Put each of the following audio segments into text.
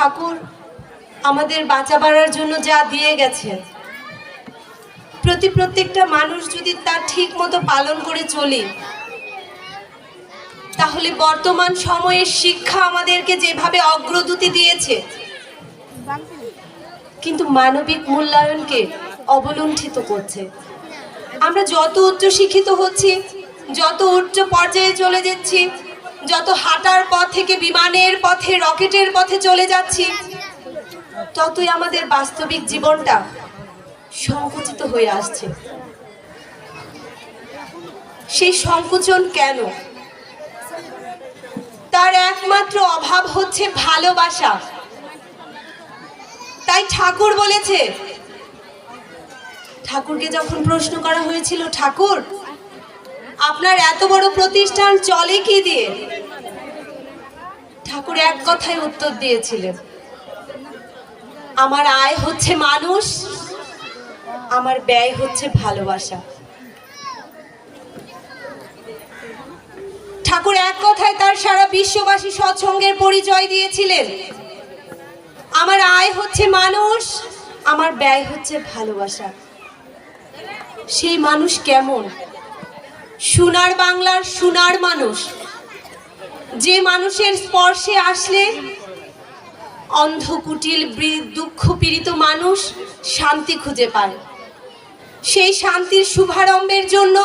ঠাকুর আমাদের বাঁচা বাড়ার জন্য যা দিয়ে গেছেন, প্রত্যেকটা মানুষ যদি তার ঠিক মতো পালন করে চলি, তাহলে বর্তমান সময়ের শিক্ষা আমাদেরকে যেভাবে অগ্রগতি দিয়েছে, কিন্তু মানবিক মূল্যায়নকে অবলুণ্ঠিত করছে। আমরা যত উচ্চ শিক্ষিত হচ্ছি, যত উচ্চ পর্যায়ে চলে যাচ্ছি, যত হাঁটার পথ থেকে বিমানের পথে, রকেটের পথে চলে যাচ্ছি, ততই আমাদের বাস্তবিক জীবনটা সংকুচিত হয়ে আসছে। সেই সংকুচন কেন? তার একমাত্র অভাব হচ্ছে ভালোবাসা। তাই ঠাকুর বলেছে, ঠাকুরকে যখন প্রশ্ন করা হয়েছিল, ঠাকুর আপনার এত বড় প্রতিষ্ঠান চলে কি দিয়ে? ঠাকুর এক কথায় উত্তর দিয়েছিলেন, আমার আয় হচ্ছে মানুষ, আমার ব্যয় হচ্ছে ভালোবাসা। ঠাকুর এক কথায় তার সারা বিশ্ববাসী সৎসঙ্গের পরিচয় দিয়েছিলেন, আমার আয় হচ্ছে মানুষ, আমার ব্যয় হচ্ছে ভালোবাসা। সেই মানুষ কেমন? সোনার বাংলার সোনার মানুষ, যে মানুষের স্পর্শে আসলে অন্ধকুটিল দুঃখ পীড়িত মানুষ শান্তি খুঁজে পায়। সেই শান্তির শুভারম্ভের জন্য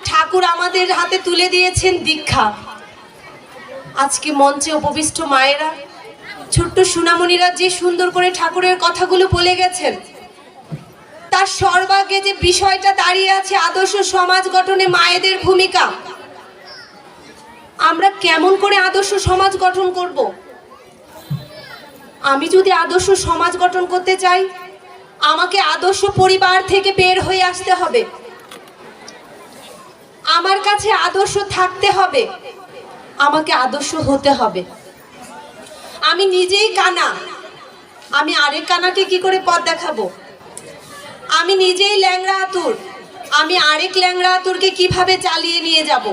ঠাকুর আমাদের হাতে তুলে দিয়েছেন দীক্ষা। আজকে মঞ্চে উপবিষ্ট মায়েরা, ছোট্ট সোনামণিরা যে সুন্দর করে ঠাকুরের কথাগুলো বলে গেছেন, তার সর্বাগে যে বিষয়টা দাঁড়িয়ে আছে আদর্শ সমাজ গঠনে মায়েদের ভূমিকা। আমরা কেমন করে আদর্শ সমাজ গঠন করব? আমি যদি আদর্শ সমাজ গঠন করতে চাই, আমাকে আদর্শ পরিবার থেকে বের হয়ে আসতে হবে। আমার কাছে আদর্শ থাকতে হবে, আমাকে আদর্শ হতে হবে। আমি নিজেই কানা, আমি আরেক কানাকে কি করে পথ দেখাবো? আমি নিজেই ল্যাংড়া আতুর, আমি আরেক ল্যাংড়া আতুরকে কিভাবে চালিয়ে নিয়ে যাব?